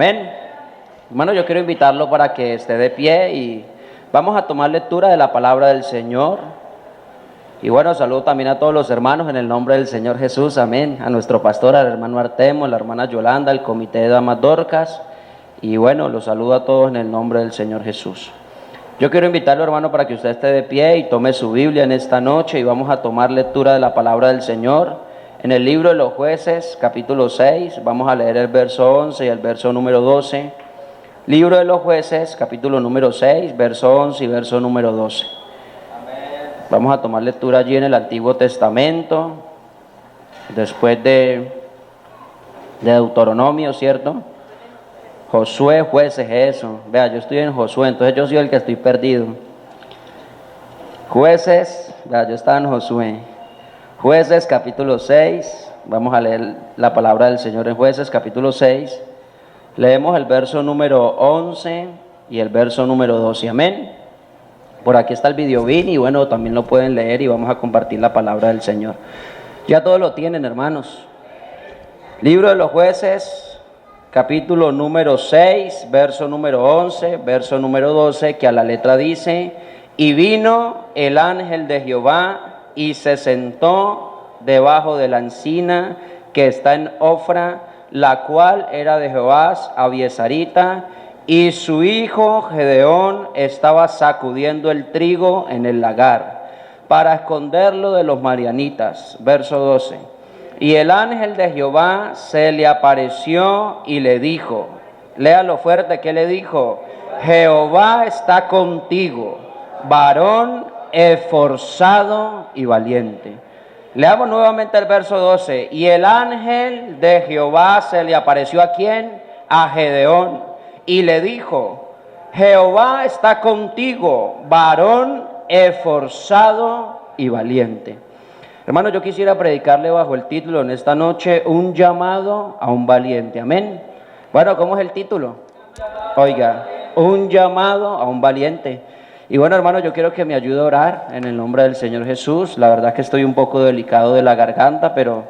Amén. Hermano, yo quiero invitarlo para que esté de pie y vamos a tomar lectura de la palabra del Señor. Y bueno, saludo también a todos los hermanos en el nombre del Señor Jesús, amén. A nuestro pastor, al hermano Artemo, a la hermana Yolanda, al comité de damas Dorcas. Y bueno, los saludo a todos en el nombre del Señor Jesús. Yo quiero invitarlo, hermano, para que usted esté de pie y tome su Biblia en esta noche y vamos a tomar lectura de la palabra del Señor. En el libro de los Jueces, capítulo 6, vamos a leer el verso 11 y el verso número 12. Libro de los Jueces, capítulo número 6, verso 11 y verso número 12. Amén. Vamos a tomar lectura allí en el Antiguo Testamento, después de Deuteronomio, ¿cierto? Josué, Jueces, eso. Vea, yo estoy en Josué, entonces yo soy el que estoy perdido. Jueces, vea, yo estaba en Josué. Jueces capítulo 6, vamos a leer la palabra del Señor en Jueces capítulo 6, leemos el verso número 11 y el verso número 12, amén. Por aquí está el videobin y bueno, también lo pueden leer y vamos a compartir la palabra del Señor. Ya todos lo tienen, hermanos. Libro de los Jueces, capítulo número 6, verso número 11, verso número 12, que a la letra dice: y vino el ángel de Jehová y se sentó debajo de la encina que está en Ofra, la cual era de Joás Abiesarita, y su hijo Gedeón estaba sacudiendo el trigo en el lagar, para esconderlo de los madianitas. Verso 12. Y el ángel de Jehová se le apareció y le dijo, léalo fuerte, ¿qué le dijo? Jehová está contigo, varón esforzado y valiente. Leamos nuevamente el verso 12. Y el ángel de Jehová se le apareció ¿a quién? A Gedeón, y le dijo, Jehová está contigo, varón esforzado y valiente. Hermano, yo quisiera predicarle bajo el título en esta noche: un llamado a un valiente. Amén. Bueno, ¿cómo es el título? Oiga, un llamado a un valiente. Y bueno, hermano, yo quiero que me ayude a orar en el nombre del Señor Jesús. La verdad que estoy un poco delicado de la garganta, pero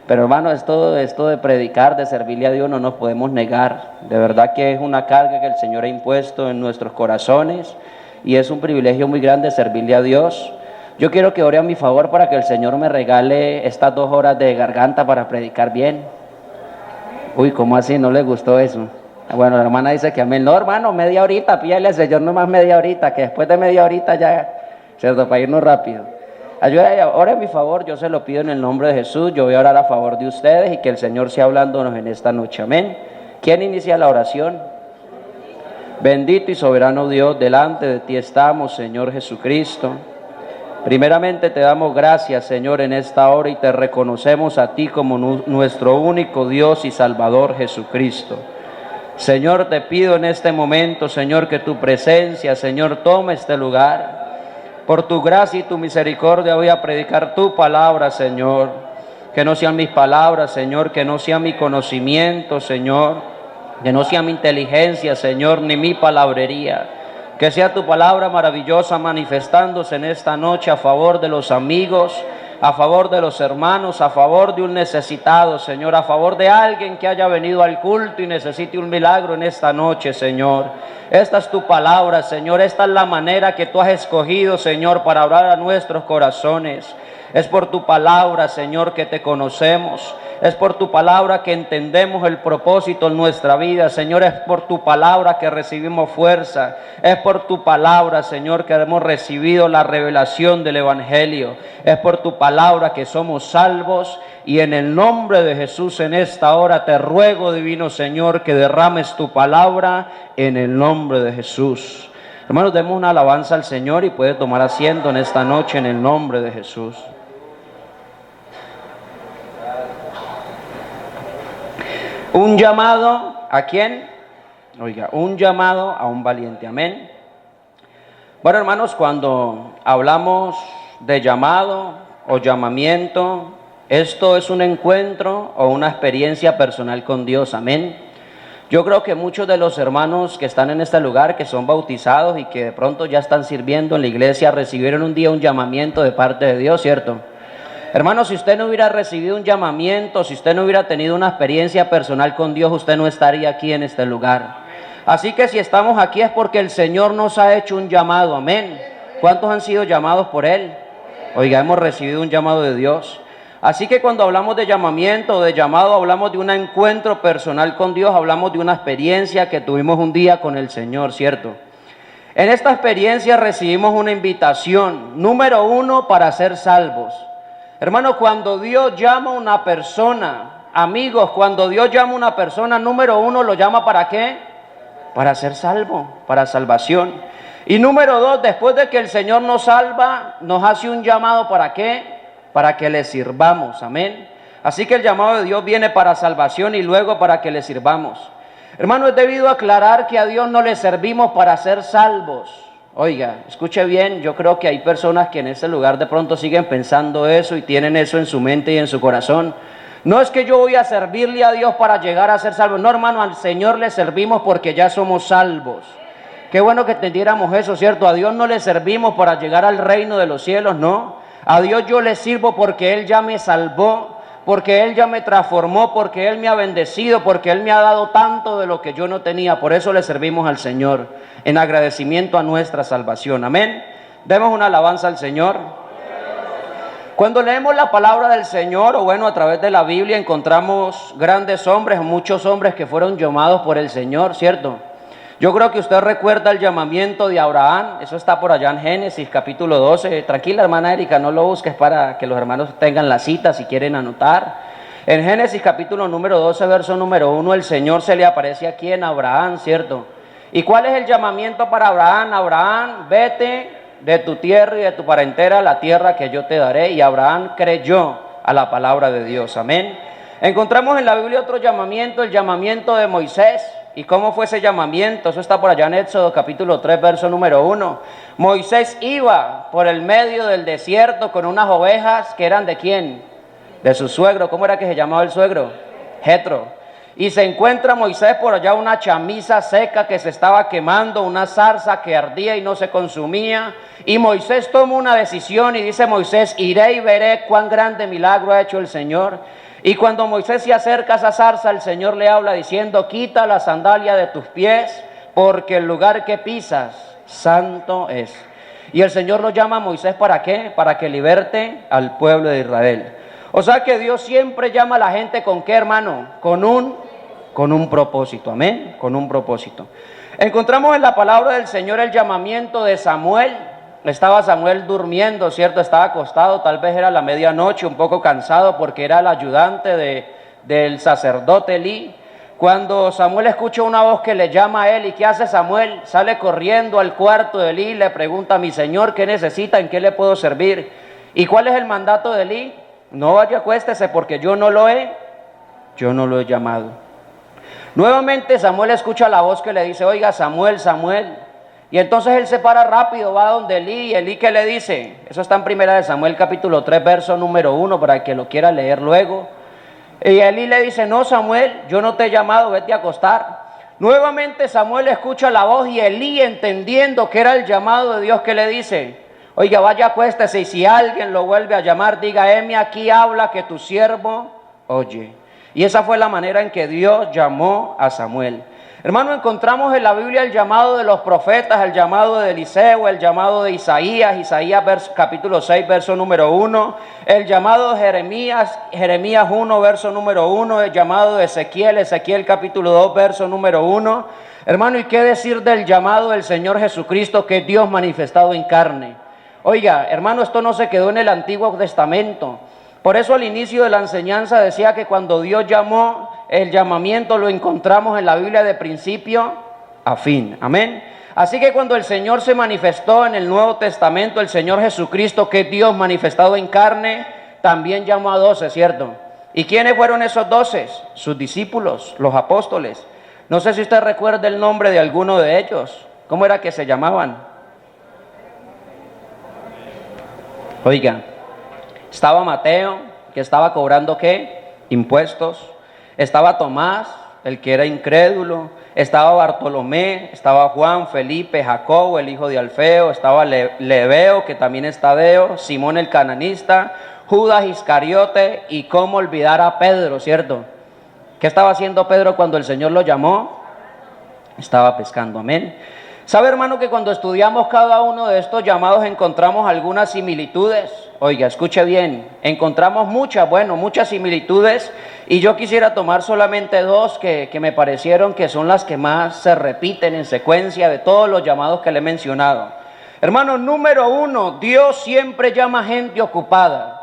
hermano, esto de predicar, de servirle a Dios, no nos podemos negar. De verdad que es una carga que el Señor ha impuesto en nuestros corazones y es un privilegio muy grande servirle a Dios. Yo quiero que ore a mi favor para que el Señor me regale estas 2 horas de garganta para predicar bien. Uy, ¿cómo así? ¿No le gustó eso? Bueno, la hermana dice que amén. No, hermano, media horita, pídale al Señor nomás media horita, que después de media horita ya, ¿cierto? Para irnos rápido. Ayúdame, ore a mi favor, yo se lo pido en el nombre de Jesús. Yo voy a orar a favor de ustedes y que el Señor sea hablándonos en esta noche, amén. ¿Quién inicia la oración? Bendito y soberano Dios, delante de ti estamos, Señor Jesucristo. Primeramente te damos gracias, Señor, en esta hora y te reconocemos a ti como nuestro único Dios y Salvador Jesucristo. Señor, te pido en este momento, Señor, que tu presencia, Señor, tome este lugar. Por tu gracia y tu misericordia voy a predicar tu palabra, Señor. Que no sean mis palabras, Señor, que no sea mi conocimiento, Señor, que no sea mi inteligencia, Señor, ni mi palabrería. Que sea tu palabra maravillosa manifestándose en esta noche a favor de los amigos, a favor de los hermanos, a favor de un necesitado, Señor, a favor de alguien que haya venido al culto y necesite un milagro en esta noche, Señor. Esta es tu palabra, Señor, esta es la manera que tú has escogido, Señor, para hablar a nuestros corazones. Es por tu palabra, Señor, que te conocemos. Es por tu palabra que entendemos el propósito en nuestra vida, Señor. Es por tu palabra que recibimos fuerza. Es por tu palabra, Señor, que hemos recibido la revelación del Evangelio. Es por tu palabra que somos salvos. Y en el nombre de Jesús en esta hora te ruego, divino Señor, que derrames tu palabra en el nombre de Jesús. Hermanos, demos una alabanza al Señor y puede tomar asiento en esta noche en el nombre de Jesús. Un llamado, ¿a quién? Oiga, un llamado a un valiente, amén. Bueno, hermanos, cuando hablamos de llamado o llamamiento, esto es un encuentro o una experiencia personal con Dios, amén. Yo creo que muchos de los hermanos que están en este lugar, que son bautizados y que de pronto ya están sirviendo en la iglesia, recibieron un día un llamamiento de parte de Dios, ¿cierto? Hermano, si usted no hubiera recibido un llamamiento, si usted no hubiera tenido una experiencia personal con Dios, usted no estaría aquí en este lugar. Así que si estamos aquí es porque el Señor nos ha hecho un llamado, amén. ¿Cuántos han sido llamados por Él? Oiga, hemos recibido un llamado de Dios. Así que cuando hablamos de llamamiento o de llamado, hablamos de un encuentro personal con Dios, hablamos de una experiencia que tuvimos un día con el Señor, ¿cierto? En esta experiencia recibimos una invitación, número 1, para ser salvos. Hermano, cuando Dios llama a una persona, amigos, cuando Dios llama a una persona, número 1, lo llama ¿para qué? Para ser salvo, para salvación. Y número 2, después de que el Señor nos salva, nos hace un llamado ¿para qué? Para que le sirvamos, amén. Así que el llamado de Dios viene para salvación y luego para que le sirvamos. Hermano, es debido a aclarar que a Dios no le servimos para ser salvos. Oiga, escuche bien, yo creo que hay personas que en este lugar de pronto siguen pensando eso y tienen eso en su mente y en su corazón. No es que yo voy a servirle a Dios para llegar a ser salvo. No, hermano, al Señor le servimos porque ya somos salvos. Qué bueno que entendiéramos eso, ¿cierto? A Dios no le servimos para llegar al reino de los cielos, no. A Dios yo le sirvo porque Él ya me salvó, porque Él ya me transformó, porque Él me ha bendecido, porque Él me ha dado tanto de lo que yo no tenía. Por eso le servimos al Señor, en agradecimiento a nuestra salvación. Amén. Demos una alabanza al Señor. Cuando leemos la palabra del Señor, o bueno, a través de la Biblia, encontramos grandes hombres, muchos hombres que fueron llamados por el Señor, ¿cierto? Yo creo que usted recuerda el llamamiento de Abraham, eso está por allá en Génesis capítulo 12. Tranquila, hermana Erika, no lo busques para que los hermanos tengan la cita si quieren anotar. En Génesis capítulo número 12, verso número 1, el Señor se le aparece aquí en Abraham, ¿cierto? ¿Y cuál es el llamamiento para Abraham? Abraham, vete de tu tierra y de tu parentela a la tierra que yo te daré. Y Abraham creyó a la palabra de Dios, amén. Encontramos en la Biblia otro llamamiento, el llamamiento de Moisés. ¿Y cómo fue ese llamamiento? Eso está por allá en Éxodo capítulo 3, verso número 1. Moisés iba por el medio del desierto con unas ovejas que eran ¿de quién? De su suegro. ¿Cómo era que se llamaba el suegro? Jetro. Y se encuentra Moisés por allá una chamisa seca que se estaba quemando, una zarza que ardía y no se consumía. Y Moisés toma una decisión y dice Moisés, iré y veré cuán grande milagro ha hecho el Señor. Y cuando Moisés se acerca a esa zarza, el Señor le habla diciendo, quita la sandalia de tus pies, porque el lugar que pisas, santo es. Y el Señor lo llama a Moisés, ¿para qué? Para que liberte al pueblo de Israel. O sea que Dios siempre llama a la gente, ¿con qué, hermano? Con un propósito, amén, con un propósito. Encontramos en la palabra del Señor el llamamiento de Samuel. Estaba Samuel durmiendo, ¿cierto? Estaba acostado, tal vez era la medianoche, un poco cansado porque era el ayudante del sacerdote Elí. Cuando Samuel escucha una voz que le llama a él, ¿y qué hace Samuel? Sale corriendo al cuarto de Elí y le pregunta, mi señor, ¿qué necesita? ¿En qué le puedo servir? ¿Y cuál es el mandato de Elí? No vaya, acuéstese porque yo no lo he llamado. Nuevamente Samuel escucha la voz que le dice, oiga Samuel, Samuel. Y entonces él se para rápido, va donde Elí, y Elí ¿qué le dice? Eso está en 1 Samuel capítulo 3, verso número 1, para el que lo quiera leer luego. Y Elí le dice, no Samuel, yo no te he llamado, vete a acostar. Nuevamente Samuel escucha la voz y Elí, entendiendo que era el llamado de Dios, ¿qué le dice? Oiga, vaya, acuéstese, y si alguien lo vuelve a llamar, diga, heme aquí, habla que tu siervo oye. Y esa fue la manera en que Dios llamó a Samuel. Hermano, encontramos en la Biblia el llamado de los profetas, el llamado de Eliseo, el llamado de Isaías, capítulo 6, verso número 1, el llamado de Jeremías 1, verso número 1, el llamado de Ezequiel capítulo 2, verso número 1. Hermano, ¿y qué decir del llamado del Señor Jesucristo, que es Dios manifestado en carne? Oiga, hermano, esto no se quedó en el Antiguo Testamento. Por eso al inicio de la enseñanza decía que cuando Dios llamó, el llamamiento lo encontramos en la Biblia de principio a fin. Amén. Así que cuando el Señor se manifestó en el Nuevo Testamento, el Señor Jesucristo, que es Dios manifestado en carne, también llamó a 12, ¿cierto? ¿Y quiénes fueron esos 12? Sus discípulos, los apóstoles. No sé si usted recuerda el nombre de alguno de ellos. ¿Cómo era que se llamaban? Oiga, estaba Mateo, que estaba cobrando ¿qué? Impuestos. Estaba Tomás, el que era incrédulo. Estaba Bartolomé, estaba Juan, Felipe, Jacobo, el hijo de Alfeo. Estaba Lebeo, que también es Tadeo, Simón el cananista, Judas Iscariote y cómo olvidar a Pedro, ¿cierto? ¿Qué estaba haciendo Pedro cuando el Señor lo llamó? Estaba pescando, amén. ¿Sabe, hermano, que cuando estudiamos cada uno de estos llamados encontramos algunas similitudes? Oiga, escuche bien, encontramos muchas similitudes, y yo quisiera tomar solamente dos que me parecieron que son las que más se repiten en secuencia de todos los llamados que le he mencionado. Hermano, número uno, Dios siempre llama gente ocupada.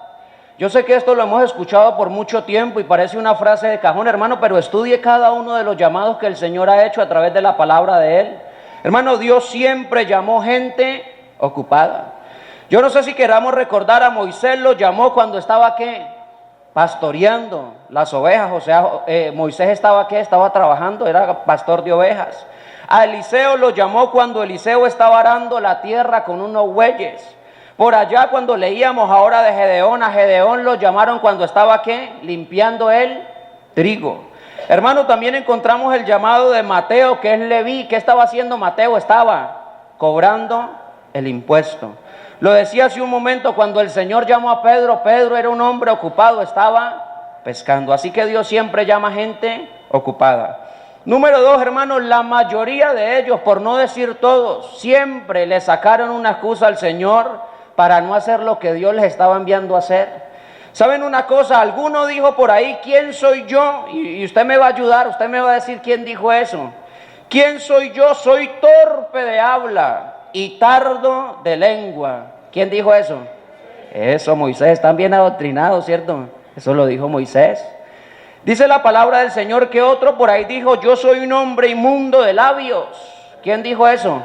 Yo sé que esto lo hemos escuchado por mucho tiempo y parece una frase de cajón, hermano, pero estudie cada uno de los llamados que el Señor ha hecho a través de la palabra de Él. Hermano, Dios siempre llamó gente ocupada. Yo no sé si queramos recordar, a Moisés lo llamó cuando estaba, ¿qué? Pastoreando las ovejas. O sea, Moisés estaba, ¿qué? Estaba trabajando, era pastor de ovejas. A Eliseo lo llamó cuando Eliseo estaba arando la tierra con unos bueyes. Por allá, cuando leíamos ahora de Gedeón, a Gedeón lo llamaron cuando estaba, ¿qué? Limpiando el trigo. Hermano, también encontramos el llamado de Mateo, que es Leví. ¿Qué estaba haciendo Mateo? Estaba cobrando el impuesto. Lo decía hace un momento, cuando el Señor llamó a Pedro, Pedro era un hombre ocupado, estaba pescando. Así que Dios siempre llama gente ocupada. Número dos, hermanos, la mayoría de ellos, por no decir todos, siempre le sacaron una excusa al Señor para no hacer lo que Dios les estaba enviando a hacer. ¿Saben una cosa? Alguno dijo por ahí, ¿quién soy yo? Y usted me va a ayudar, usted me va a decir quién dijo eso. ¿Quién soy yo? Soy torpe de habla y tardo de lengua. ¿Quién dijo eso? Eso, Moisés. Están bien adoctrinados, ¿cierto? Eso lo dijo Moisés. Dice la palabra del Señor que otro por ahí dijo, yo soy un hombre inmundo de labios. ¿Quién dijo eso?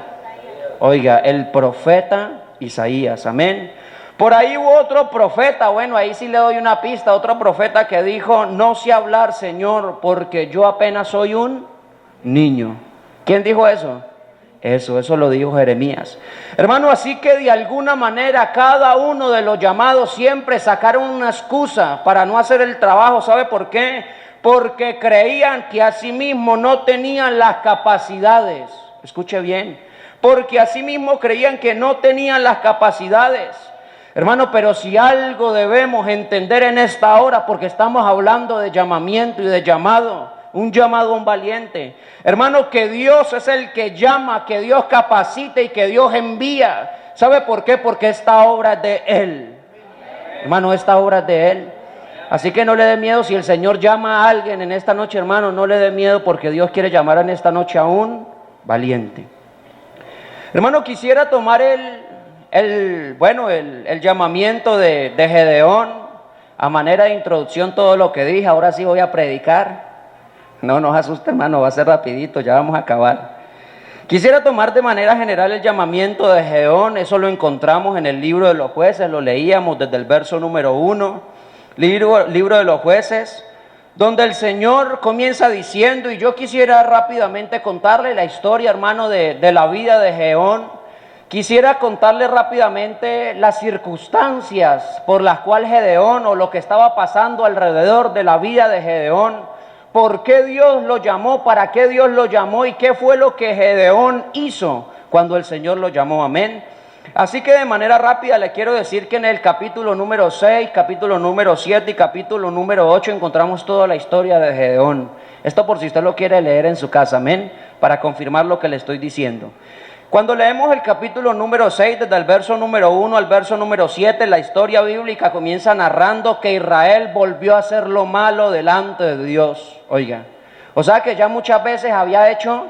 Oiga, el profeta Isaías, amén. Por ahí hubo otro profeta, bueno, ahí sí le doy una pista, otro profeta que dijo, no sé hablar, Señor, porque yo apenas soy un niño. ¿Quién dijo eso? Eso lo dijo Jeremías. Hermano, así que de alguna manera cada uno de los llamados siempre sacaron una excusa para no hacer el trabajo. ¿Sabe por qué? Porque creían que a sí mismos no tenían las capacidades. Escuche bien. Porque a sí mismos creían que no tenían las capacidades. Hermano, pero si algo debemos entender en esta hora, porque estamos hablando de llamamiento y de llamado, un llamado a un valiente. Hermano, que Dios es el que llama, que Dios capacita y que Dios envía. ¿Sabe por qué? Porque esta obra es de Él. Hermano, esta obra es de Él. Así que no le dé miedo si el Señor llama a alguien en esta noche, hermano, no le dé miedo, porque Dios quiere llamar en esta noche a un valiente. Hermano, quisiera tomar el llamamiento de Gedeón a manera de introducción, todo lo que dije. Ahora sí voy a predicar. No nos asuste, hermano, va a ser rapidito, ya vamos a acabar. Quisiera tomar de manera general el llamamiento de Gedeón. Eso lo encontramos en el libro de los jueces, lo leíamos desde el verso número 1, libro de los jueces, donde el Señor comienza diciendo, y yo quisiera rápidamente contarle la historia, hermano, de la vida de Gedeón. Quisiera contarle rápidamente las circunstancias por las cuales Gedeón, o lo que estaba pasando alrededor de la vida de Gedeón, por qué Dios lo llamó, para qué Dios lo llamó y qué fue lo que Gedeón hizo cuando el Señor lo llamó, amén. Así que de manera rápida le quiero decir que en el capítulo número 6, capítulo número 7 y capítulo número 8 encontramos toda la historia de Gedeón. Esto por si usted lo quiere leer en su casa, amén, para confirmar lo que le estoy diciendo. Cuando leemos el capítulo número 6, desde el verso número 1 al verso número 7, la historia bíblica comienza narrando que Israel volvió a hacer lo malo delante de Dios. Oiga, o sea que ya muchas veces había hecho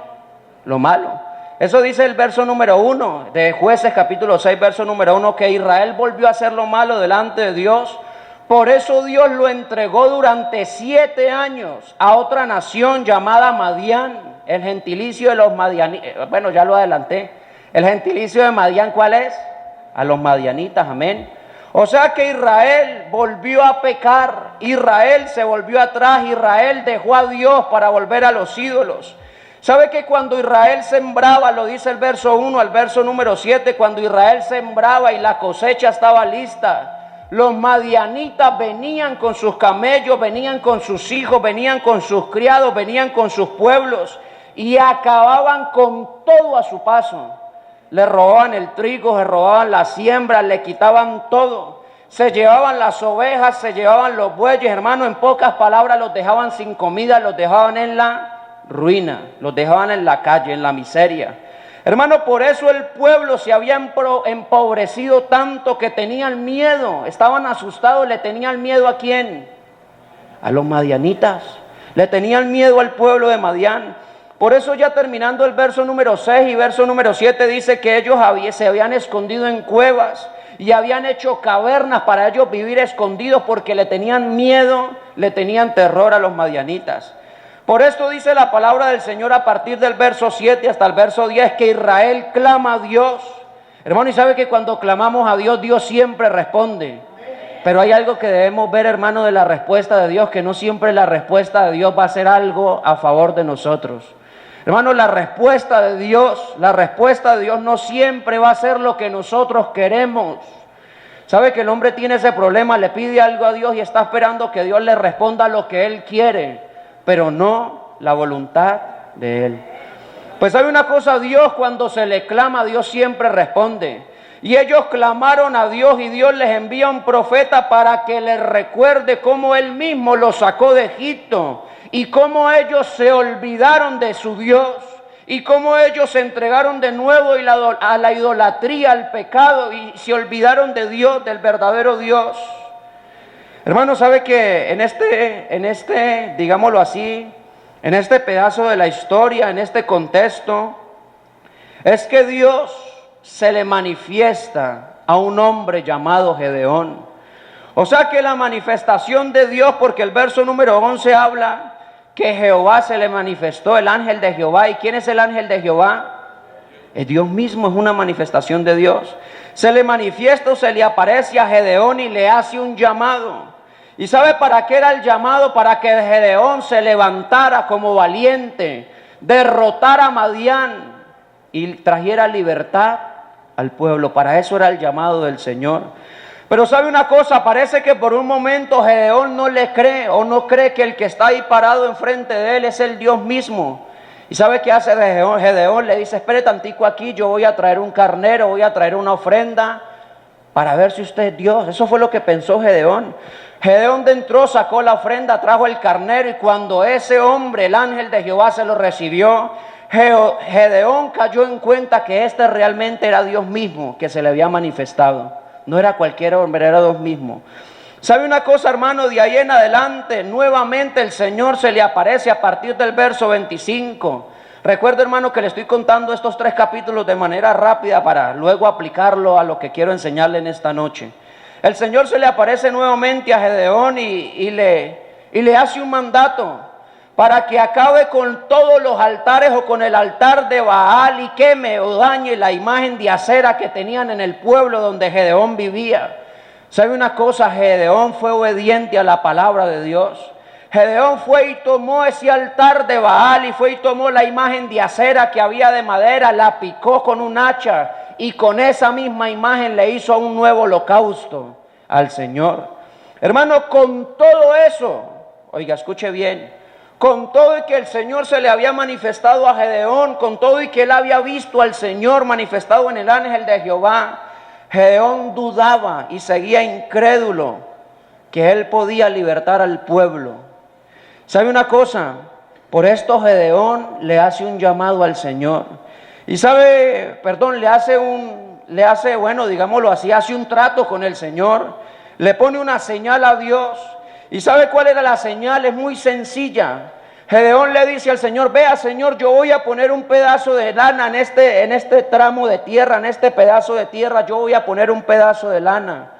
lo malo. Eso dice el verso número 1 de Jueces capítulo 6, verso número 1, que Israel volvió a hacer lo malo delante de Dios. Por eso Dios lo entregó durante 7 años a otra nación llamada Madián. El gentilicio de los madianitas, bueno, ya lo adelanté. El gentilicio de Madián, ¿cuál es? A los madianitas, amén. O sea que Israel volvió a pecar, Israel se volvió atrás, Israel dejó a Dios para volver a los ídolos. ¿Sabe que cuando Israel sembraba, lo dice el verso 1 al verso número 7, cuando Israel sembraba y la cosecha estaba lista, los madianitas venían con sus camellos, venían con sus hijos, venían con sus criados, venían con sus pueblos y acababan con todo a su paso? Le robaban el trigo, le robaban la siembra, le quitaban todo. se llevaban las ovejas, se llevaban los bueyes, hermano, en pocas palabras los dejaban sin comida, los dejaban en la ruina, los dejaban en la calle, en la miseria. Hermano, por eso el pueblo se había empobrecido tanto que tenían miedo, estaban asustados. ¿Le tenían miedo a quién? A los madianitas, le tenían miedo al pueblo de Madián. Por eso, ya terminando el verso número 6 y verso número 7, dice que ellos se habían escondido en cuevas y habían hecho cavernas para ellos vivir escondidos, porque le tenían miedo, le tenían terror a los madianitas. Por esto dice la palabra del Señor a partir del verso 7 hasta el verso 10, que Israel clama a Dios. Hermano, y sabe que cuando clamamos a Dios, Dios siempre responde. Pero hay algo que debemos ver, hermano, de la respuesta de Dios, que no siempre la respuesta de Dios va a ser algo a favor de nosotros. Hermano, la respuesta de Dios no siempre va a ser lo que nosotros queremos. ¿Sabe que el hombre tiene ese problema? Le pide algo a Dios y está esperando que Dios le responda lo que él quiere, pero no la voluntad de él. Pues sabe una cosa, Dios cuando se le clama, Dios siempre responde. Y ellos clamaron a Dios y Dios les envía un profeta para que les recuerde cómo él mismo los sacó de Egipto y cómo ellos se olvidaron de su Dios y cómo ellos se entregaron de nuevo a la idolatría, al pecado, y se olvidaron de Dios, del verdadero Dios. Hermano, sabe que en este, digámoslo así, en este pedazo de la historia, en este contexto, es que Dios se le manifiesta a un hombre llamado Gedeón. O sea que la manifestación de Dios, porque el verso número 11 habla que Jehová se le manifestó, el ángel de Jehová. ¿Y quién es el ángel de Jehová? Es Dios mismo, es una manifestación de Dios. Se le manifiesta, se le aparece a Gedeón y le hace un llamado. ¿Y sabe para qué era el llamado? Para que Gedeón se levantara como valiente, derrotara a Madián y trajera libertad al pueblo. Para eso era el llamado del Señor. Pero sabe una cosa, parece que por un momento Gedeón no le cree, o no cree que el que está ahí parado enfrente de él es el Dios mismo. ¿Y sabe qué hace Gedeón? Gedeón le dice: espere tantico aquí, yo voy a traer un carnero, voy a traer una ofrenda para ver si usted es Dios. Eso fue lo que pensó Gedeón. Gedeón entró, sacó la ofrenda, trajo el carnero, y cuando ese hombre, el ángel de Jehová, se lo recibió, Gedeón cayó en cuenta que este realmente era Dios mismo que se le había manifestado. No era cualquier hombre, era Dios mismo. ¿Sabe una cosa, hermano? De ahí en adelante, nuevamente el Señor se le aparece a partir del verso 25. Recuerda, hermano, que le estoy contando estos 3 capítulos de manera rápida para luego aplicarlo a lo que quiero enseñarle en esta noche. El Señor se le aparece nuevamente a Gedeón y le hace un mandato para que acabe con todos los altares, o con el altar de Baal, y queme o dañe la imagen de acera que tenían en el pueblo donde Gedeón vivía. ¿Sabe una cosa? Gedeón fue obediente a la palabra de Dios. Gedeón fue y tomó ese altar de Baal, y fue y tomó la imagen de acera que había de madera, la picó con un hacha, y con esa misma imagen le hizo un nuevo holocausto al Señor. Hermano, con todo eso, oiga, escuche bien, con todo y que el Señor se le había manifestado a Gedeón, con todo y que él había visto al Señor manifestado en el ángel de Jehová, Gedeón dudaba y seguía incrédulo que él podía libertar al pueblo. ¿Sabe una cosa? Por esto Gedeón le hace un llamado al Señor. Y bueno, digámoslo así, hace un trato con el Señor. Le pone una señal a Dios. ¿Y sabe cuál era la señal? Es muy sencilla. Gedeón le dice al Señor: vea, Señor, yo voy a poner un pedazo de lana en este tramo de tierra, en este pedazo de tierra, yo voy a poner un pedazo de lana.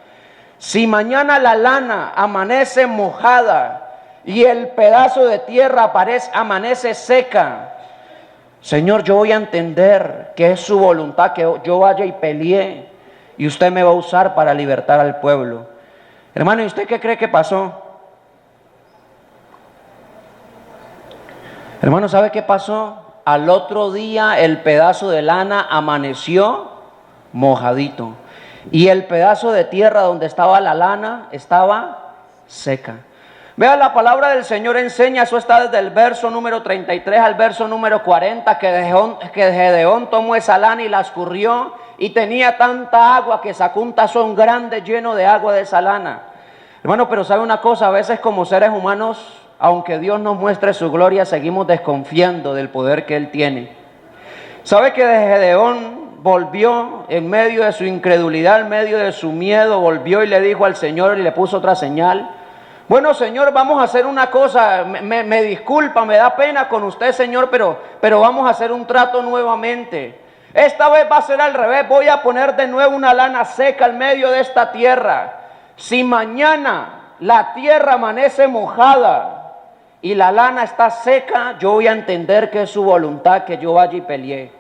Si mañana la lana amanece mojada y el pedazo de tierra amanece seca, Señor, yo voy a entender que es su voluntad que yo vaya y pelee, y usted me va a usar para libertar al pueblo. Hermano, ¿y usted qué cree que pasó? Hermano, ¿sabe qué pasó? Al otro día el pedazo de lana amaneció mojadito, y el pedazo de tierra donde estaba la lana estaba seca. Vea, la palabra del Señor enseña, eso está desde el verso número 33 al verso número 40, que Gedeón tomó esa lana y la escurrió y tenía tanta agua que sacó un tazón grande lleno de agua de esa lana. Hermano, pero sabe una cosa, a veces como seres humanos, aunque Dios nos muestre su gloria, seguimos desconfiando del poder que Él tiene. ¿Sabe que Gedeón volvió en medio de su incredulidad, en medio de su miedo, volvió y le dijo al Señor y le puso otra señal? Bueno, Señor, vamos a hacer una cosa, me disculpa, me da pena con usted, Señor, pero vamos a hacer un trato nuevamente. Esta vez va a ser al revés, voy a poner de nuevo una lana seca al medio de esta tierra. Si mañana la tierra amanece mojada y la lana está seca, yo voy a entender que es su voluntad que yo vaya y peleé.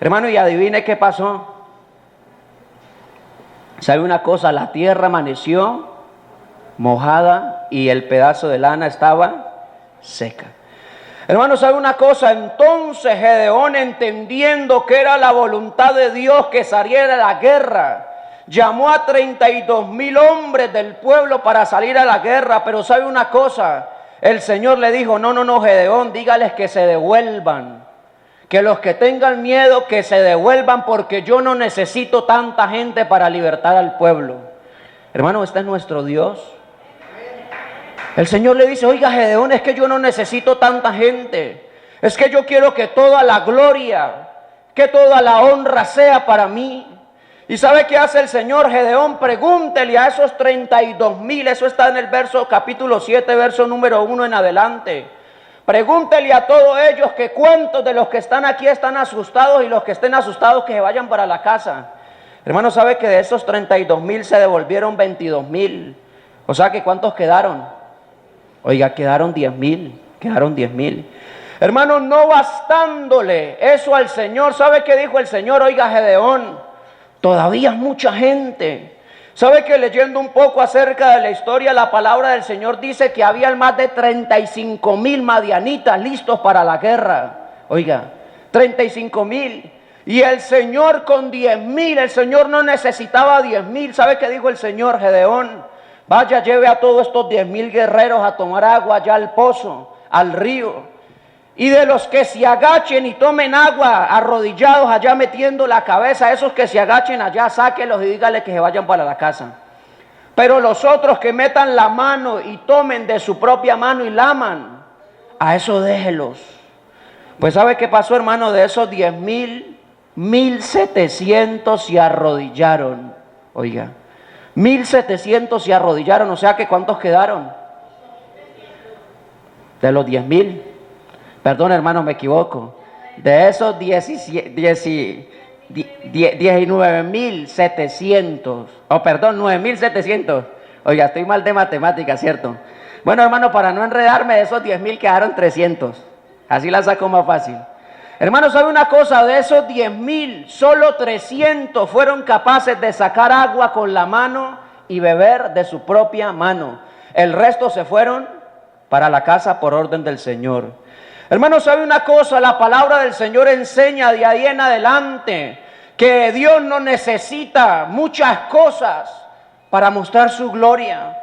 Hermano, y adivine qué pasó. ¿Sabe una cosa? La tierra amaneció mojada y el pedazo de lana estaba seca. Hermano, ¿sabe una cosa? Entonces Gedeón, entendiendo que era la voluntad de Dios que saliera a la guerra, llamó a 32,000 hombres del pueblo para salir a la guerra. Pero ¿sabe una cosa? El Señor le dijo, no, Gedeón, dígales que se devuelvan. Que los que tengan miedo, que se devuelvan, porque yo no necesito tanta gente para libertar al pueblo. Hermano, este es nuestro Dios. El Señor le dice, oiga, Gedeón, es que yo no necesito tanta gente. Es que yo quiero que toda la gloria, que toda la honra sea para mí. ¿Y sabe qué hace el Señor? Gedeón, pregúntele a esos 32,000, eso está en el verso capítulo 7, verso número 1 en adelante. Pregúntele a todos ellos que cuántos de los que están aquí están asustados, y los que estén asustados que se vayan para la casa. Hermano, ¿sabe que de esos 32,000 se devolvieron 22,000? O sea que ¿cuántos quedaron? Oiga, quedaron 10,000. Hermano, no bastándole eso al Señor, ¿sabe qué dijo el Señor? Oiga, Gedeón, todavía es mucha gente. ¿Sabe que leyendo un poco acerca de la historia, la palabra del Señor dice que había más de 35,000 madianitas listos para la guerra? Oiga, 35,000. Y el Señor con 10,000, el Señor no necesitaba 10,000. ¿Sabe qué dijo el Señor? Gedeón, vaya, lleve a todos estos 10,000 guerreros a tomar agua allá al pozo, al río. Y de los que se agachen y tomen agua arrodillados allá metiendo la cabeza, esos que se agachen allá, sáquenlos y díganle que se vayan para la casa. Pero los otros que metan la mano y tomen de su propia mano y laman, a eso déjelos. Pues ¿sabe qué pasó, hermano? De esos 10,000, 1,700 se arrodillaron. Oiga, 1,700 se arrodillaron, o sea que ¿cuántos quedaron? De los 10,000. Perdón, hermano, me equivoco. De esos 19,700. Oh, perdón, 9,700. Oiga, estoy mal de matemáticas, ¿cierto? Bueno, hermano, para no enredarme, de esos 10,000 quedaron 300. Así la saco más fácil. Hermano, ¿sabe una cosa? De esos 10,000, solo 300 fueron capaces de sacar agua con la mano y beber de su propia mano. El resto se fueron para la casa por orden del Señor. Hermano, ¿sabe una cosa? La palabra del Señor enseña de ahí en adelante que Dios no necesita muchas cosas para mostrar su gloria.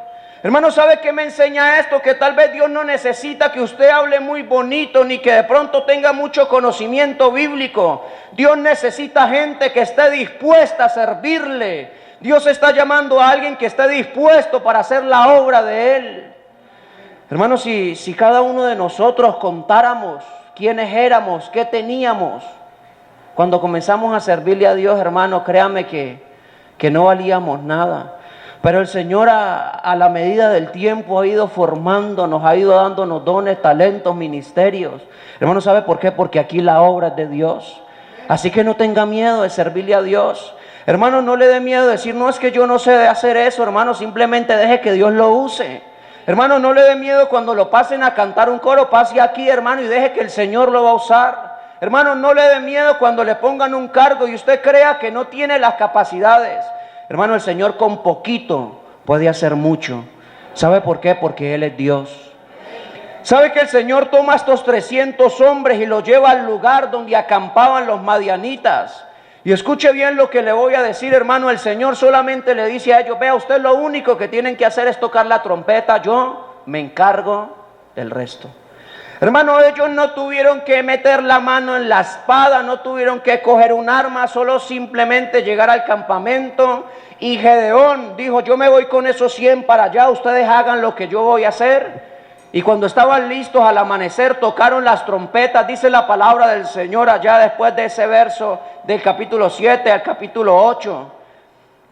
Hermano, ¿sabe qué me enseña esto? Que tal vez Dios no necesita que usted hable muy bonito, ni que de pronto tenga mucho conocimiento bíblico. Dios necesita gente que esté dispuesta a servirle. Dios está llamando a alguien que esté dispuesto para hacer la obra de Él. Hermanos, si cada uno de nosotros contáramos quiénes éramos, qué teníamos, cuando comenzamos a servirle a Dios, hermano, créame que no valíamos nada. Pero el Señor a la medida del tiempo ha ido formándonos, ha ido dándonos dones, talentos, ministerios. Hermano, ¿sabe por qué? Porque aquí la obra es de Dios. Así que no tenga miedo de servirle a Dios. Hermano, no le dé miedo de decir, no, es que yo no sé de hacer eso, hermano, simplemente deje que Dios lo use. Hermano, no le dé miedo cuando lo pasen a cantar un coro, pase aquí, hermano, y deje que el Señor lo va a usar. Hermano, no le dé miedo cuando le pongan un cargo y usted crea que no tiene las capacidades. Hermano, el Señor con poquito puede hacer mucho. ¿Sabe por qué? Porque Él es Dios. ¿Sabe que el Señor toma a estos 300 hombres y los lleva al lugar donde acampaban los madianitas? Y escuche bien lo que le voy a decir, hermano. El Señor solamente le dice a ellos, vea, usted lo único que tienen que hacer es tocar la trompeta, yo me encargo del resto. Hermano, ellos no tuvieron que meter la mano en la espada, no tuvieron que coger un arma, solo simplemente llegar al campamento. Y Gedeón dijo, yo me voy con esos 100 para allá, ustedes hagan lo que yo voy a hacer. Y cuando estaban listos al amanecer, tocaron las trompetas, dice la palabra del Señor allá después de ese verso del capítulo 7 al capítulo 8.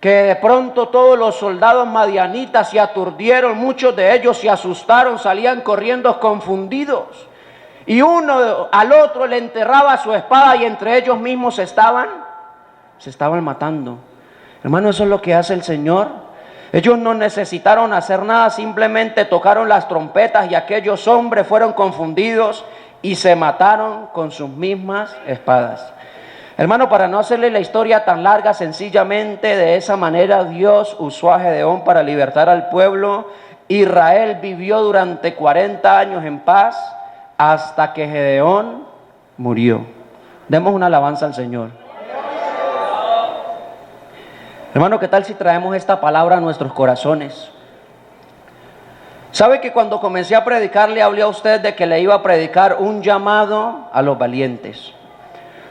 Que de pronto todos los soldados madianitas se aturdieron, muchos de ellos se asustaron, salían corriendo confundidos. Y uno al otro le enterraba su espada y entre ellos mismos se estaban matando. Hermano, eso es lo que hace el Señor. Ellos no necesitaron hacer nada, simplemente tocaron las trompetas y aquellos hombres fueron confundidos y se mataron con sus mismas espadas. Hermano, para no hacerle la historia tan larga, sencillamente de esa manera Dios usó a Gedeón para libertar al pueblo. Israel vivió durante 40 años en paz hasta que Gedeón murió. Demos una alabanza al Señor. Hermano, ¿qué tal si traemos esta palabra a nuestros corazones? ¿Sabe que cuando comencé a predicar le hablé a usted de que le iba a predicar un llamado a los valientes?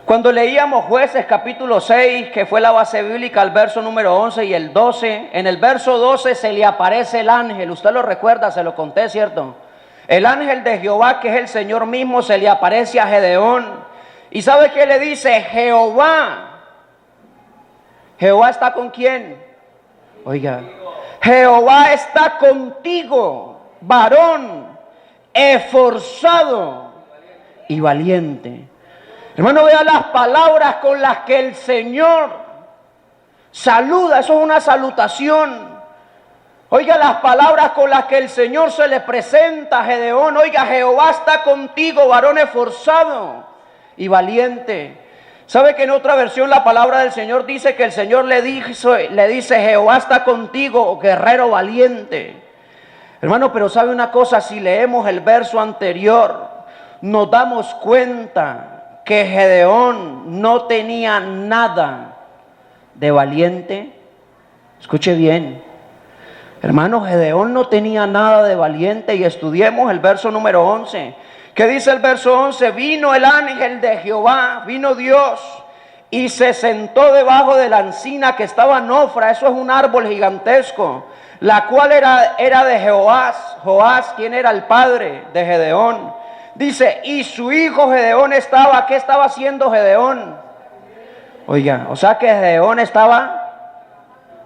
Cuando leíamos Jueces capítulo 6, que fue la base bíblica, el verso número 11 y el 12, en el verso 12 se le aparece el ángel, usted lo recuerda, se lo conté, ¿cierto? El ángel de Jehová, que es el Señor mismo, se le aparece a Gedeón. ¿Y sabe qué le dice? Jehová está con quién. Oiga, Jehová está contigo, varón esforzado y valiente. Hermano, vea las palabras con las que el Señor saluda, eso es una salutación. Oiga las palabras con las que el Señor se le presenta a Gedeón. Oiga, Jehová está contigo, varón esforzado y valiente. ¿Sabe que en otra versión la palabra del Señor dice que el Señor le dice, Jehová está contigo, guerrero valiente? Hermano, pero ¿sabe una cosa? Si leemos el verso anterior, nos damos cuenta que Gedeón no tenía nada de valiente. Escuche bien, hermano, Gedeón no tenía nada de valiente. Y estudiemos el verso número 11. ¿Qué dice el verso 11? Vino el ángel de Jehová, vino Dios, y se sentó debajo de la encina que estaba en Ofra. Eso es un árbol gigantesco, la cual era de Joás. Joás, quien era el padre de Gedeón. Dice, y su hijo Gedeón estaba, ¿qué estaba haciendo Gedeón? Oiga, o sea que Gedeón estaba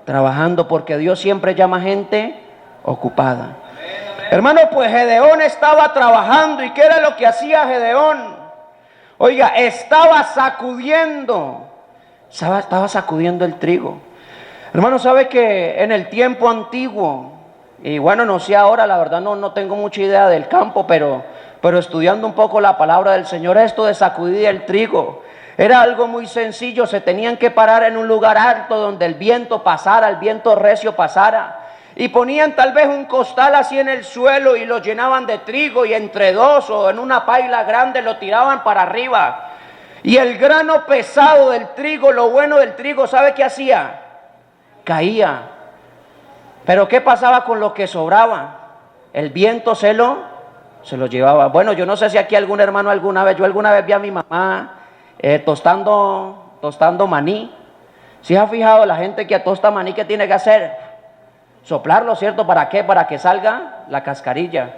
trabajando, porque Dios siempre llama gente ocupada. Hermano, pues Gedeón estaba trabajando. ¿Y qué era lo que hacía Gedeón? Oiga, estaba sacudiendo el trigo. Hermano, ¿sabe que en el tiempo antiguo, y bueno, no sé ahora, la verdad no tengo mucha idea del campo, pero estudiando un poco la palabra del Señor, esto de sacudir el trigo era algo muy sencillo. Se tenían que parar en un lugar alto donde el viento pasara, el viento recio pasara, y ponían tal vez un costal así en el suelo y lo llenaban de trigo, y entre dos o en una paila grande lo tiraban para arriba. Y el grano pesado del trigo, lo bueno del trigo, ¿sabe qué hacía? Caía. Pero ¿qué pasaba con lo que sobraba? El viento se lo llevaba. Bueno, yo no sé si aquí algún hermano yo alguna vez vi a mi mamá tostando maní. ¿Sí ha fijado la gente que tosta maní, qué tiene que hacer? Soplarlo, ¿cierto? ¿Para qué? Para que salga la cascarilla.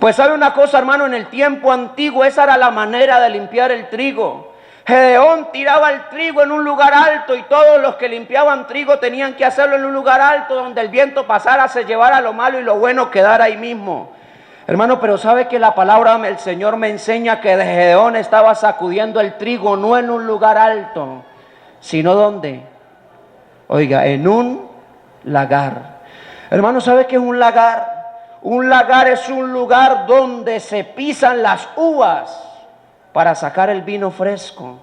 Pues sabe una cosa, hermano, en el tiempo antiguo esa era la manera de limpiar el trigo. Gedeón tiraba el trigo en un lugar alto, y todos los que limpiaban trigo tenían que hacerlo en un lugar alto donde el viento pasara, se llevara lo malo y lo bueno quedara ahí mismo. Hermano, pero sabe que la palabra del Señor me enseña que Gedeón estaba sacudiendo el trigo no en un lugar alto, sino ¿dónde? Oiga, en un lagar. Hermano, ¿sabe qué es un lagar? Un lagar es un lugar donde se pisan las uvas para sacar el vino fresco.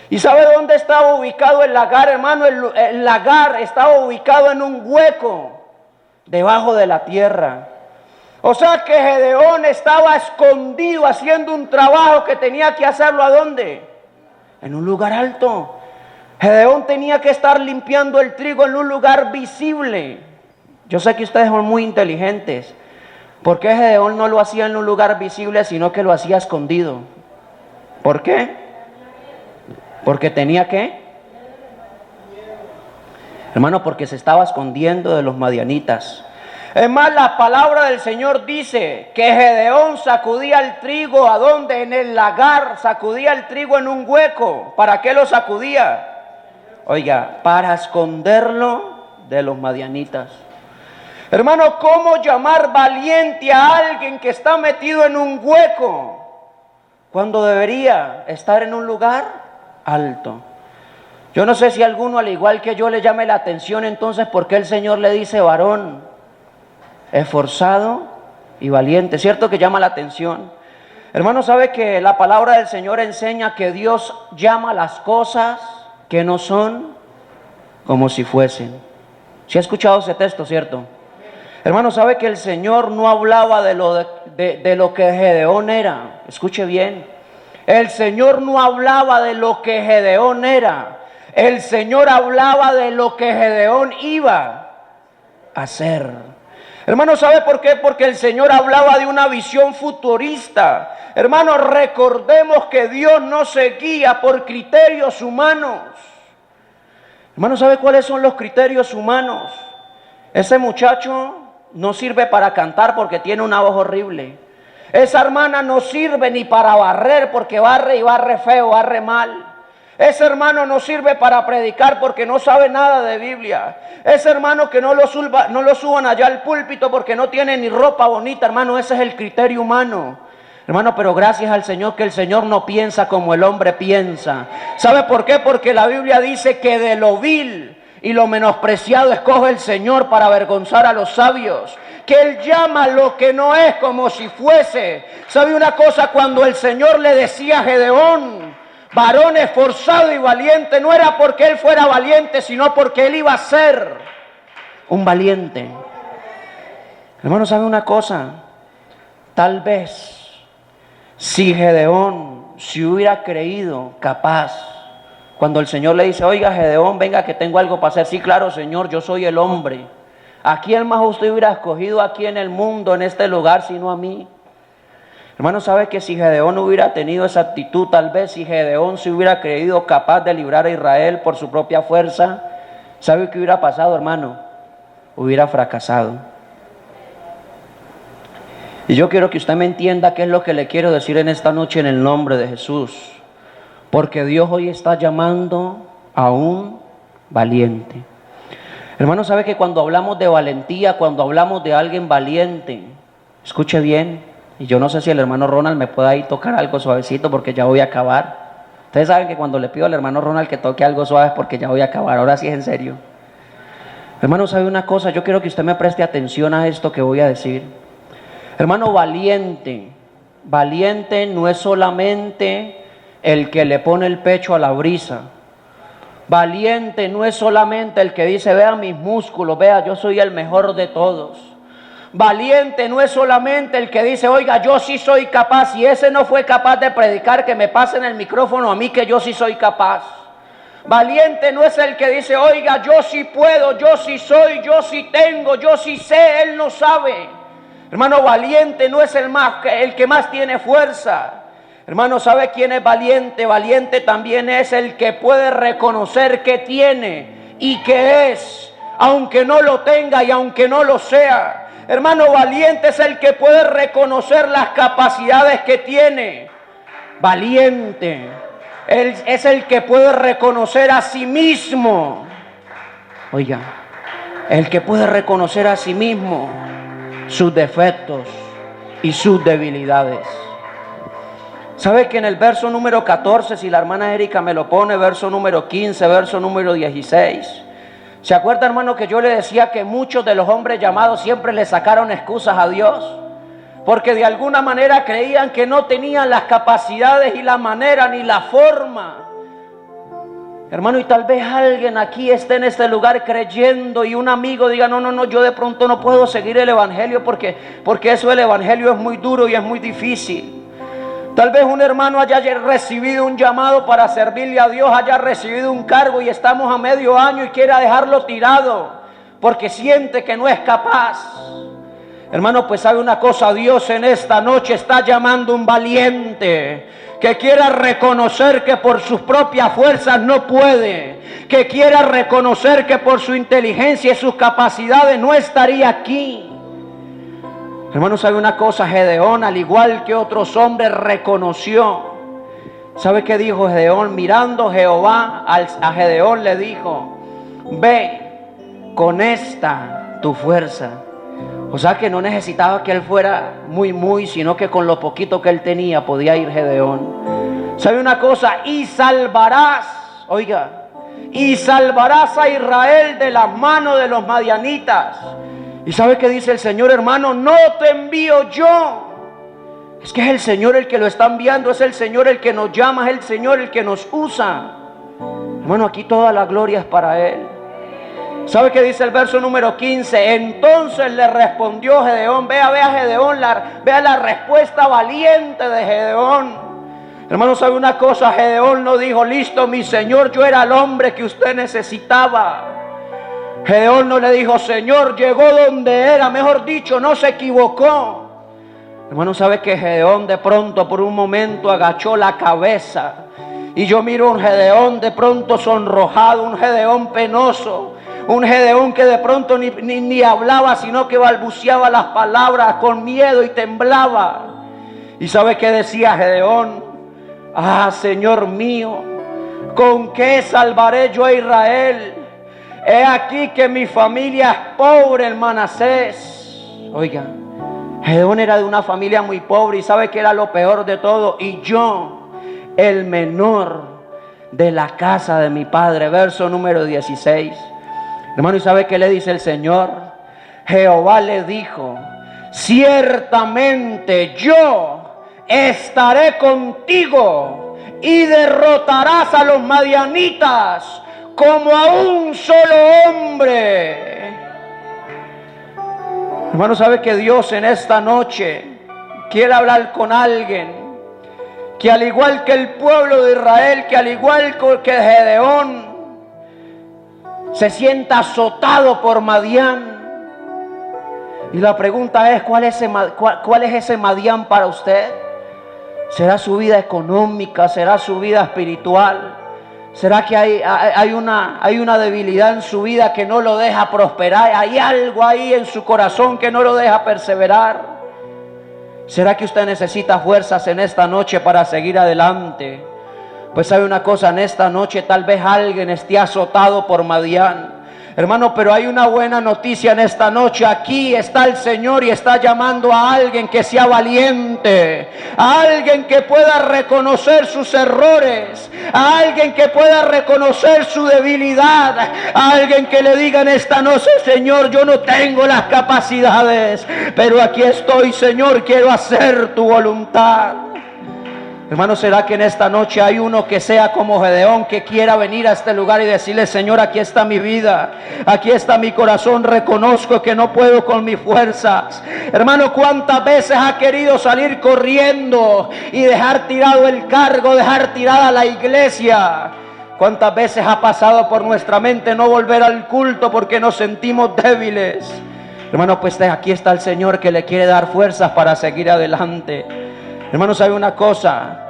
¿Y sabe dónde estaba ubicado el lagar, hermano? El lagar estaba ubicado en un hueco debajo de la tierra. O sea que Gedeón estaba escondido haciendo un trabajo que tenía que hacerlo ¿a dónde? En un lugar alto. Gedeón tenía que estar limpiando el trigo en un lugar visible. Yo sé que ustedes son muy inteligentes, ¿Por qué Gedeón no lo hacía en un lugar visible, sino que lo hacía escondido? ¿Por qué? Porque tenía que, hermano, porque se estaba escondiendo de los madianitas. Es más, la palabra del Señor dice que Gedeón sacudía el trigo, ¿a dónde? En el lagar, sacudía el trigo en un hueco. ¿Para qué lo sacudía? Oiga, para esconderlo de los madianitas. Hermano, ¿cómo llamar valiente a alguien que está metido en un hueco cuando debería estar en un lugar alto? Yo no sé si alguno, al igual que yo, le llame la atención entonces por qué el Señor le dice varón, esforzado y valiente. ¿Cierto que llama la atención? Hermano, ¿sabe que la palabra del Señor enseña que Dios llama las cosas que no son como si fuesen? ¿Sí ha escuchado ese texto, cierto? Hermano, ¿sabe que el Señor no hablaba de lo que Gedeón era? Escuche bien. El Señor no hablaba de lo que Gedeón era. El Señor hablaba de lo que Gedeón iba a hacer. Hermano, ¿sabe por qué? Porque el Señor hablaba de una visión futurista. Hermano, recordemos que Dios no se guía por criterios humanos. Hermano, ¿sabe cuáles son los criterios humanos? Ese muchacho no sirve para cantar porque tiene una voz horrible. Esa hermana no sirve ni para barrer porque barre y barre feo, barre mal. Ese hermano no sirve para predicar porque no sabe nada de Biblia. Ese hermano que no lo suban allá al púlpito porque no tiene ni ropa bonita, hermano, ese es el criterio humano. Hermano, pero gracias al Señor que el Señor no piensa como el hombre piensa. ¿Sabe por qué? Porque la Biblia dice que de lo vil y lo menospreciado escoge el Señor para avergonzar a los sabios. Que Él llama lo que no es como si fuese. ¿Sabe una cosa? Cuando el Señor le decía a Gedeón, varón esforzado y valiente, no era porque él fuera valiente, sino porque él iba a ser un valiente. Hermano, ¿sabe una cosa? Tal vez si Gedeón se hubiera creído capaz, cuando el Señor le dice, oiga Gedeón, venga que tengo algo para hacer. Sí, claro Señor, yo soy el hombre. ¿A quién más usted hubiera escogido aquí en el mundo, en este lugar, sino a mí? Hermano, ¿sabe que si Gedeón hubiera tenido esa actitud, tal vez si Gedeón se hubiera creído capaz de librar a Israel por su propia fuerza, ¿sabe qué hubiera pasado, hermano? Hubiera fracasado. Y yo quiero que usted me entienda qué es lo que le quiero decir en esta noche en el nombre de Jesús. Porque Dios hoy está llamando a un valiente. Hermano, ¿sabe que cuando hablamos de valentía, cuando hablamos de alguien valiente, escuche bien, y yo no sé si el hermano Ronald me pueda ahí tocar algo suavecito porque ya voy a acabar. Ustedes saben que cuando le pido al hermano Ronald que toque algo suave es porque ya voy a acabar, ahora sí es en serio. Hermano, ¿sabe una cosa? Yo quiero que usted me preste atención a esto que voy a decir. Hermano, valiente no es solamente el que le pone el pecho a la brisa. Valiente no es solamente el que dice, vea mis músculos, vea, yo soy el mejor de todos. Valiente no es solamente el que dice, oiga, yo sí soy capaz. Si ese no fue capaz de predicar, que me pasen el micrófono a mí, que yo sí soy capaz. Valiente no es el que dice, oiga, yo sí puedo, yo sí soy, yo sí tengo, yo sí sé, él no sabe. Hermano, valiente no es el que más tiene fuerza. Hermano, ¿sabe quién es valiente? Valiente también es el que puede reconocer que tiene y que es, aunque no lo tenga y aunque no lo sea. Hermano, valiente es el que puede reconocer las capacidades que tiene. Valiente es el que puede reconocer a sí mismo. Oiga, el que puede reconocer a sí mismo sus defectos y sus debilidades. ¿Sabe que en el verso número 14, si la hermana Erika me lo pone, verso número 15, verso número 16, ¿se acuerda, hermano, que yo le decía que muchos de los hombres llamados siempre le sacaron excusas a Dios? Porque de alguna manera creían que no tenían las capacidades y la manera ni la forma. Hermano, y tal vez alguien aquí esté en este lugar creyendo y un amigo diga, no, yo de pronto no puedo seguir el evangelio porque eso del evangelio es muy duro y es muy difícil. Tal vez un hermano haya recibido un llamado para servirle a Dios, haya recibido un cargo y estamos a medio año y quiera dejarlo tirado porque siente que no es capaz. Hermano, pues sabe una cosa, Dios en esta noche está llamando un valiente que quiera reconocer que por sus propias fuerzas no puede, que quiera reconocer que por su inteligencia y sus capacidades no estaría aquí. Hermano, sabe una cosa, Gedeón, al igual que otros hombres, reconoció. ¿Sabe qué dijo Gedeón? Mirando Jehová a Gedeón le dijo: ve con esta tu fuerza. O sea que no necesitaba que él fuera muy, sino que con lo poquito que él tenía podía ir Gedeón. ¿Sabe una cosa? Y salvarás, oiga, y salvarás a Israel de las manos de los madianitas. ¿Y sabe qué dice el Señor, hermano? No te envío yo. Es que es el Señor el que lo está enviando, es el Señor el que nos llama, es el Señor el que nos usa. Hermano, aquí toda la gloria es para Él. ¿Sabe qué dice el verso número 15? Entonces le respondió Gedeón. Vea Gedeón, vea la respuesta valiente de Gedeón. Hermano, ¿sabe una cosa? Gedeón no dijo: listo, mi Señor, yo era el hombre que usted necesitaba. Gedeón no le dijo: Señor, llegó donde era. Mejor dicho, no se equivocó. Hermano, ¿sabe que Gedeón de pronto por un momento agachó la cabeza? Y yo miro un Gedeón de pronto sonrojado, un Gedeón penoso, un Gedeón que de pronto ni hablaba, sino que balbuceaba las palabras con miedo y temblaba. ¿Y sabe qué decía Gedeón? Ah, Señor mío, ¿con qué salvaré yo a Israel? He aquí que mi familia es pobre en Manasés. Oiga, Gedeón era de una familia muy pobre y sabe que era lo peor de todo. Y yo, el menor de la casa de mi padre. Verso número 16. Hermano, ¿y sabe qué le dice el Señor? Jehová le dijo: ciertamente yo estaré contigo y derrotarás a los madianitas como a un solo hombre. Hermano, ¿sabe que Dios en esta noche quiere hablar con alguien que, al igual que el pueblo de Israel, que al igual que Gedeón, se sienta azotado por Madián? Y la pregunta es: ¿cuál es ese Madián para usted? ¿Será su vida económica? ¿Será su vida espiritual? ¿Será que hay una debilidad en su vida que no lo deja prosperar? ¿Hay algo ahí en su corazón que no lo deja perseverar? ¿Será que usted necesita fuerzas en esta noche para seguir adelante? Pues sabe una cosa, en esta noche tal vez alguien esté azotado por Madián. Hermano, pero hay una buena noticia en esta noche. Aquí está el Señor y está llamando a alguien que sea valiente, a alguien que pueda reconocer sus errores, a alguien que pueda reconocer su debilidad, a alguien que le diga en esta noche: Señor, yo no tengo las capacidades, pero aquí estoy, Señor, quiero hacer tu voluntad. Hermano, ¿será que en esta noche hay uno que sea como Gedeón, que quiera venir a este lugar y decirle: Señor, aquí está mi vida, aquí está mi corazón, reconozco que no puedo con mis fuerzas? Hermano, ¿cuántas veces ha querido salir corriendo y dejar tirado el cargo, dejar tirada la iglesia? ¿Cuántas veces ha pasado por nuestra mente no volver al culto porque nos sentimos débiles? Hermano, pues aquí está el Señor que le quiere dar fuerzas para seguir adelante. Hermano, ¿sabe una cosa?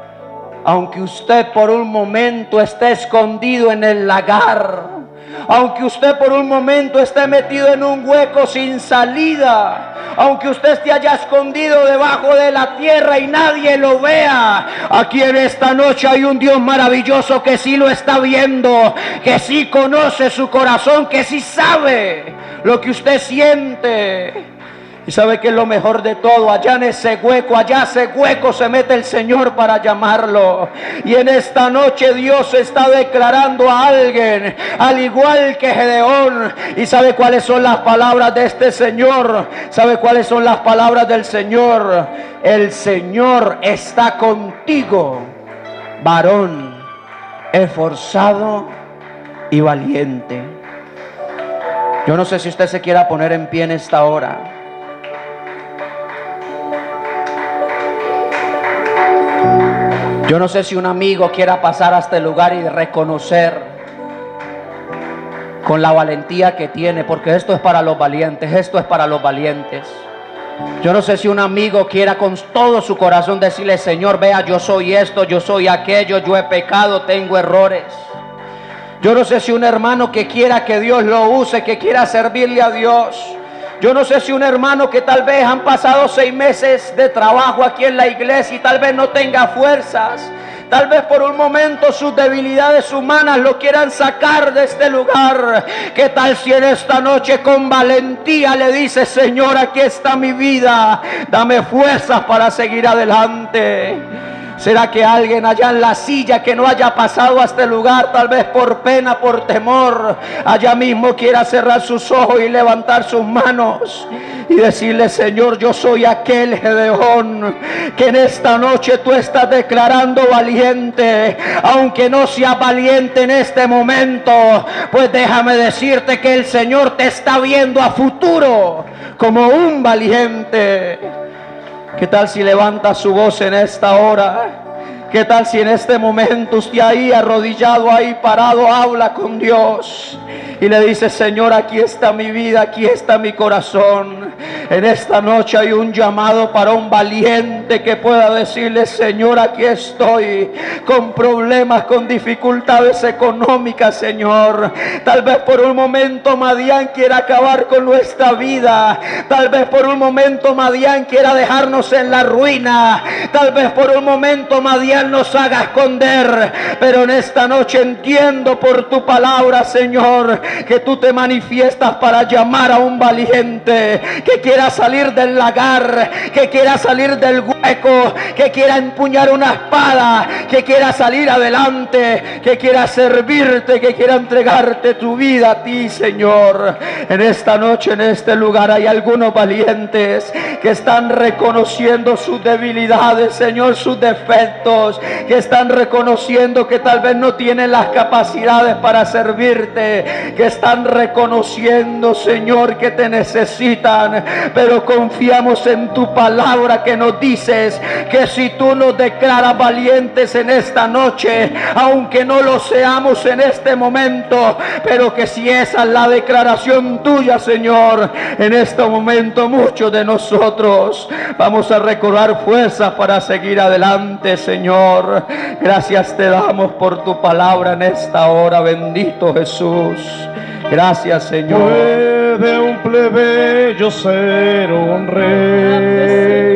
Aunque usted por un momento esté escondido en el lagar, aunque usted por un momento esté metido en un hueco sin salida, aunque usted esté allá escondido debajo de la tierra y nadie lo vea, aquí en esta noche hay un Dios maravilloso que sí lo está viendo, que sí conoce su corazón, que sí sabe lo que usted siente. Y sabe que es lo mejor de todo: allá en ese hueco se mete el Señor para llamarlo. Y en esta noche Dios está declarando a alguien, al igual que Gedeón. ¿Y sabe cuáles son las palabras de este Señor? ¿Sabe cuáles son las palabras del Señor? El Señor está contigo, varón esforzado y valiente. Yo no sé si usted se quiera poner en pie en esta hora. Yo no sé si un amigo quiera pasar a este lugar y reconocer con la valentía que tiene, porque esto es para los valientes, esto es para los valientes. Yo no sé si un amigo quiera con todo su corazón decirle: Señor, vea, yo soy esto, yo soy aquello, yo he pecado, tengo errores. Yo no sé si un hermano que quiera que Dios lo use, que quiera servirle a Dios. Yo no sé si un hermano que tal vez han pasado 6 meses de trabajo aquí en la iglesia y tal vez no tenga fuerzas. Tal vez por un momento sus debilidades humanas lo quieran sacar de este lugar. ¿Qué tal si en esta noche con valentía le dice: Señor, aquí está mi vida, dame fuerzas para seguir adelante? ¿Será que alguien allá en la silla que no haya pasado a este lugar, tal vez por pena, por temor, allá mismo quiera cerrar sus ojos y levantar sus manos y decirle: Señor, yo soy aquel Gedeón que en esta noche tú estás declarando valiente? Aunque no seas valiente en este momento, pues déjame decirte que el Señor te está viendo a futuro como un valiente. ¿Qué tal si levanta su voz en esta hora? ¿Qué tal si en este momento usted ahí arrodillado, ahí parado, habla con Dios y le dice: Señor, aquí está mi vida, aquí está mi corazón? En esta noche hay un llamado para un valiente que pueda decirle: Señor, aquí estoy con problemas, con dificultades económicas, Señor. Tal vez por un momento Madián quiera acabar con nuestra vida. Tal vez por un momento Madián quiera dejarnos en la ruina. Tal vez por un momento Madián nos haga esconder, pero en esta noche entiendo por tu palabra, Señor, que tú te manifiestas para llamar a un valiente que quiera salir del lagar, que quiera salir del hueco, que quiera empuñar una espada, que quiera salir adelante, que quiera servirte, que quiera entregarte tu vida a ti, Señor. En esta noche, en este lugar, hay algunos valientes que están reconociendo sus debilidades, Señor, sus defectos, que están reconociendo que tal vez no tienen las capacidades para servirte, que están reconociendo, Señor, que te necesitan, pero confiamos en tu palabra que nos dices que si tú nos declaras valientes en esta noche, aunque no lo seamos en este momento, pero que si esa es la declaración tuya, Señor, en este momento muchos de nosotros vamos a recobrar fuerzas para seguir adelante, Señor. Gracias te damos por tu palabra en esta hora, bendito Jesús. Gracias, Señor. Puede un plebeyo ser un rey.